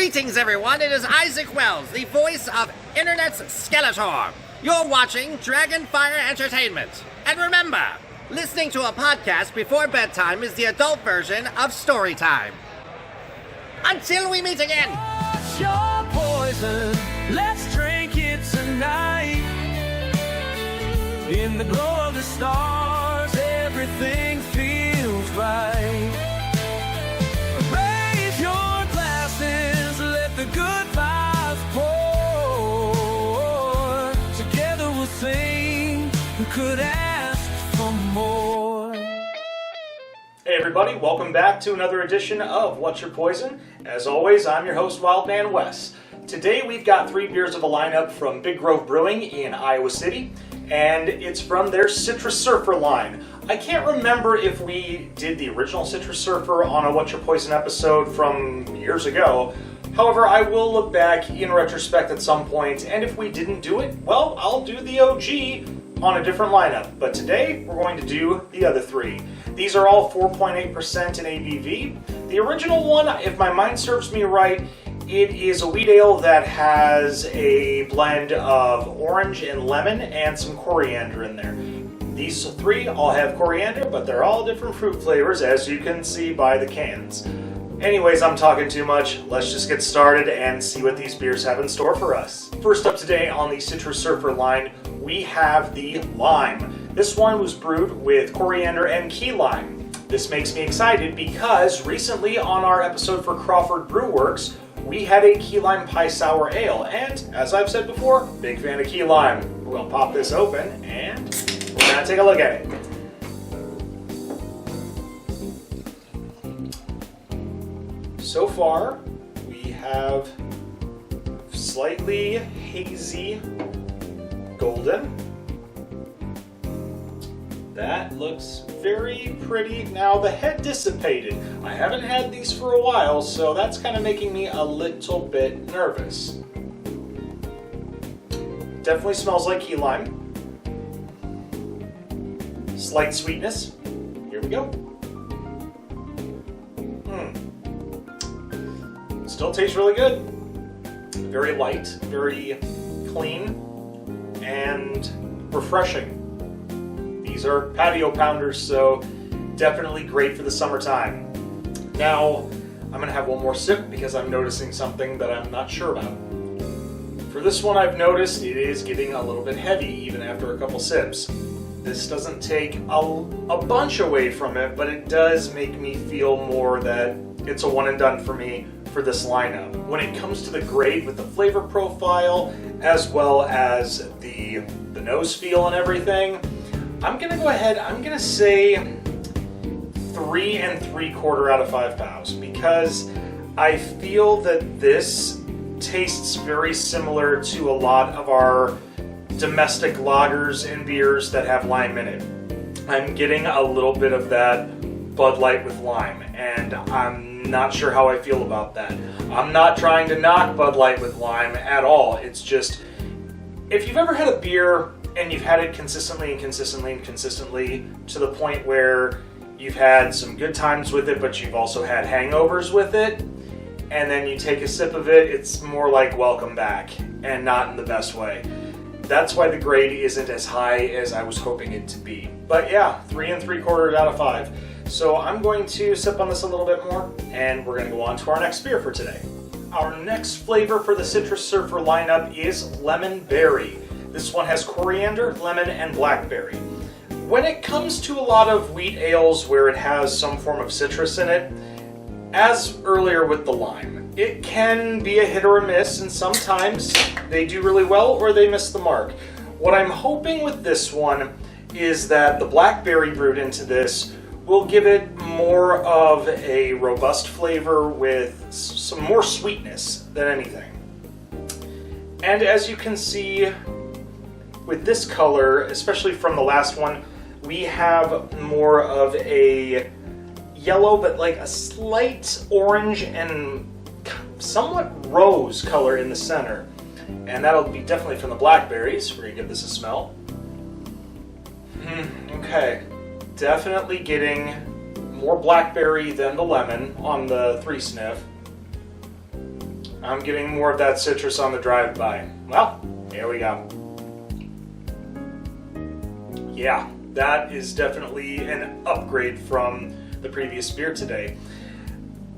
Greetings, everyone. It is Isaac Wells, the voice of Internet's Skeletor. You're watching Dragonfire Entertainment. And remember, listening to a podcast before bedtime is the adult version of story time. Until we meet again. What's your poison? Let's drink it tonight. In the glow of the stars, everything feels right. Raise your glasses, let the good vibes pour. Together we'll sing, who could ask for more? Hey everybody, welcome back to another edition of What's Your Poison? As always, I'm your host, Wildman Wes. Today we've got 3 beers of a lineup from Big Grove Brewing in Iowa City, and it's from their Citrus Surfer line. I can't remember if we did the original Citrus Surfer on a What's Your Poison episode from years ago. However, I will look back in retrospect at some point, and if we didn't do it, well, I'll do the OG on a different lineup. But today, we're going to do the other 3. These are all 4.8% in ABV. The original one, if my mind serves me right, it is a wheat ale that has a blend of orange and lemon and some coriander in there. These 3 all have coriander, but they're all different fruit flavors, as you can see by the cans. Anyways, I'm talking too much. Let's just get started and see what these beers have in store for us. First up today on the Citrus Surfer line, we have the Lime. This one was brewed with coriander and key lime. This makes me excited because recently on our episode for Crawford Brew Works, we had a key lime pie sour ale, and as I've said before, big fan of key lime. We're gonna pop this open and we're gonna take a look at it. So far, we have slightly hazy golden. That looks very pretty. Now the head dissipated. I haven't had these for a while, so that's kind of making me a little bit nervous. Definitely smells like key lime. Slight sweetness. Here we go. Still tastes really good. Very light, very clean, and refreshing. These are patio pounders, so definitely great for the summertime. Now, I'm going to have one more sip because I'm noticing something that I'm not sure about. For this one, I've noticed it is getting a little bit heavy even after a couple sips. This doesn't take a bunch away from it, but it does make me feel more that it's a one and done for me for this lineup. When it comes to the grade with the flavor profile, as well as the nose feel and everything, I'm gonna go ahead, I'm gonna say 3 3/4 out of 5 pows, because I feel that this tastes very similar to a lot of our domestic lagers and beers that have lime in it. I'm getting a little bit of that Bud Light with lime, and I'm not sure how I feel about that. I'm not trying to knock Bud Light with lime at all. It's just, if you've ever had a beer and you've had it consistently to the point where you've had some good times with it, but you've also had hangovers with it, and then you take a sip of it, it's more like welcome back, and not in the best way. That's why the grade isn't as high as I was hoping it to be. But yeah, 3 3/4 out of 5. So I'm going to sip on this a little bit more, and we're going to go on to our next beer for today. Our next flavor for the Citrus Surfer lineup is Lemon Berry. This one has coriander, lemon, and blackberry. When it comes to a lot of wheat ales where it has some form of citrus in it, as earlier with the lime, it can be a hit or a miss, and sometimes they do really well or they miss the mark. What I'm hoping with this one is that the blackberry brewed into this will give it more of a robust flavor with some more sweetness than anything. And as you can see with this color, especially from the last one, we have more of a yellow, but like a slight orange and somewhat rose color in the center. And that'll be definitely from the blackberries. We're gonna give this a smell. Okay, definitely getting more blackberry than the lemon on the 3 sniff. I'm getting more of that citrus on the drive-by. Well, here we go. Yeah, that is definitely an upgrade from the previous beer today.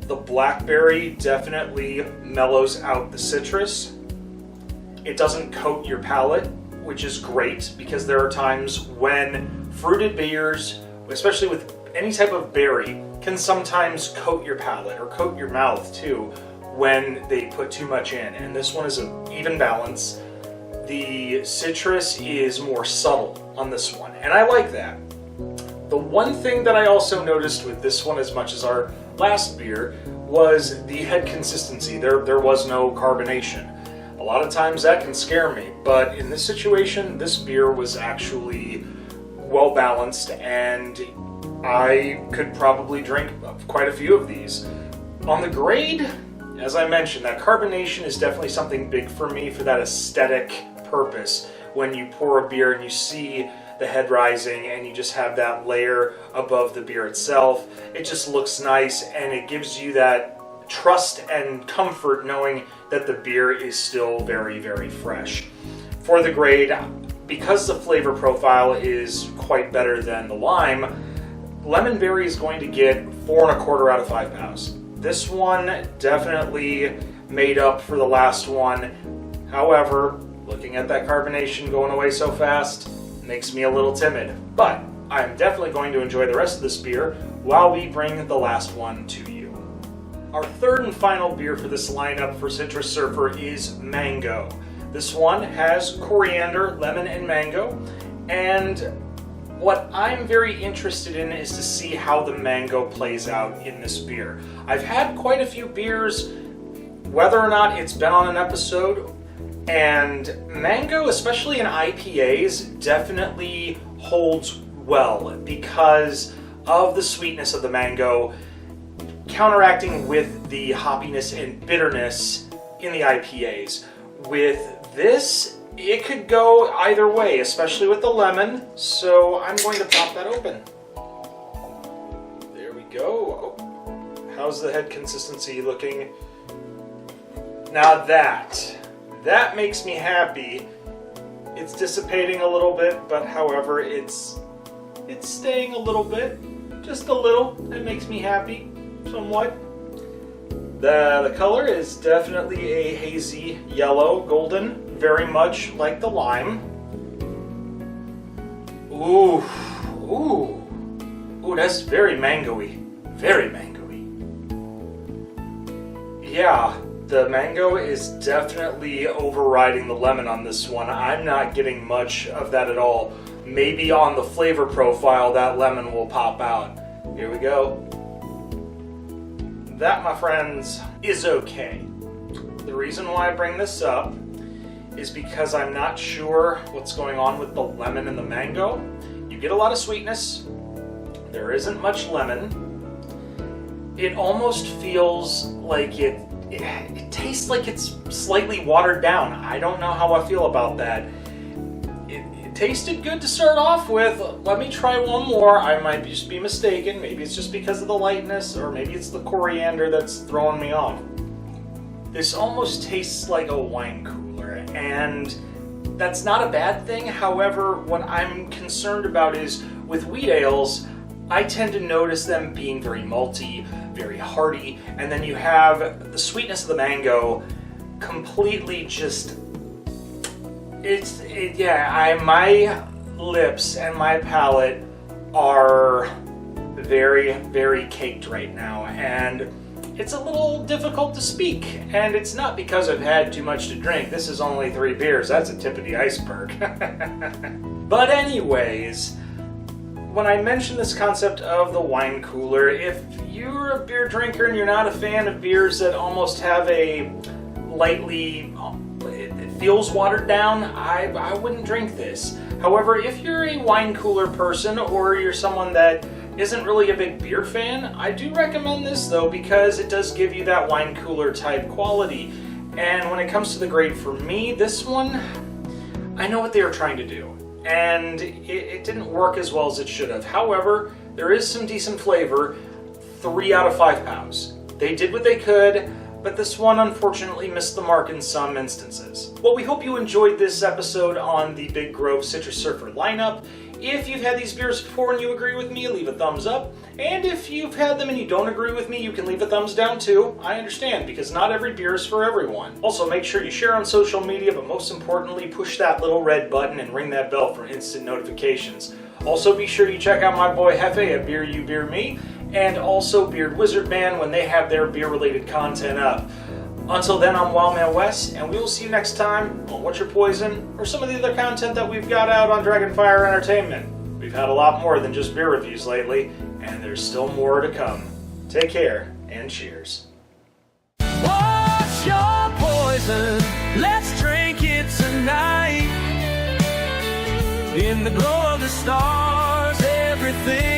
The blackberry definitely mellows out the citrus. It doesn't coat your palate, which is great because there are times when fruited beers, especially with any type of berry, can sometimes coat your palate or coat your mouth too when they put too much in. And this one is an even balance. The citrus is more subtle on this one, and I like that. The one thing that I also noticed with this one, as much as our last beer, was the head consistency. There was no carbonation. A lot of times that can scare me, but in this situation, this beer was actually well balanced, and I could probably drink quite a few of these. On the grade, as I mentioned, that carbonation is definitely something big for me for that aesthetic purpose. When you pour a beer and you see the head rising and you just have that layer above the beer itself, it just looks nice and it gives you that trust and comfort knowing that the beer is still very, very fresh. For the grade, because the flavor profile is quite better than the lime, lemon berry is going to get 4 1/4 out of 5 pounds. This one definitely made up for the last one. However, looking at that carbonation going away so fast makes me a little timid. But I'm definitely going to enjoy the rest of this beer while we bring the last one to you. Our third and final beer for this lineup for Citrus Surfer is Mango. This one has coriander, lemon, and mango. And what I'm very interested in is to see how the mango plays out in this beer. I've had quite a few beers, whether or not it's been on an episode, and mango, especially in IPAs, definitely holds well because of the sweetness of the mango counteracting with the hoppiness and bitterness in the IPAs. With this, it could go either way, especially with the lemon, so I'm going to pop that open. There we go. Oh, how's the head consistency looking? Now that makes me happy. It's dissipating a little bit, but however, it's staying a little bit, just a little. It makes me happy, somewhat. The color is definitely a hazy yellow, golden, very much like the lime. Ooh, that's very mango-y, very mango-y. Yeah, the mango is definitely overriding the lemon on this one. I'm not getting much of that at all. Maybe on the flavor profile, that lemon will pop out. Here we go. That, my friends, is okay. The reason why I bring this up is because I'm not sure what's going on with the lemon and the mango. You get a lot of sweetness. There isn't much lemon. It almost feels like it tastes like it's slightly watered down. I don't know how I feel about that. It tasted good to start off with. Let me try one more. I might just be mistaken. Maybe it's just because of the lightness, or maybe it's the coriander that's throwing me off. This almost tastes like a wine cooler, and that's not a bad thing. However, what I'm concerned about is with wheat ales, I tend to notice them being very malty, very hearty, and then you have the sweetness of the mango completely just, my lips and my palate are very, very caked right now, and it's a little difficult to speak, and it's not because I've had too much to drink. This is only 3 beers. That's a tip of the iceberg. But anyways, when I mentioned this concept of the wine cooler, if you're a beer drinker and you're not a fan of beers that almost have a lightly, it feels watered down, I wouldn't drink this. However, if you're a wine cooler person or you're someone that isn't really a big beer fan, I do recommend this though, because it does give you that wine cooler type quality. And when it comes to the grade for me, this one, I know what they were trying to do, and it didn't work as well as it should have. However, there is some decent flavor. 3 out of 5 pounds. They did what they could, but this one unfortunately missed the mark in some instances. Well, we hope you enjoyed this episode on the Big Grove Citrus Surfer lineup. If you've had these beers before and you agree with me, leave a thumbs up. And if you've had them and you don't agree with me, you can leave a thumbs down too. I understand, because not every beer is for everyone. Also, make sure you share on social media, but most importantly, push that little red button and ring that bell for instant notifications. Also, be sure you check out my boy Hefe at Beer You Beer Me, and also Beard Wizard Man when they have their beer-related content up. Until then, I'm Wildman Wes, and we will see you next time on What's Your Poison, or some of the other content that we've got out on Dragonfire Entertainment. We've had a lot more than just beer reviews lately, and there's still more to come. Take care, and cheers. What's your poison? Let's drink it tonight. In the glow of the stars, everything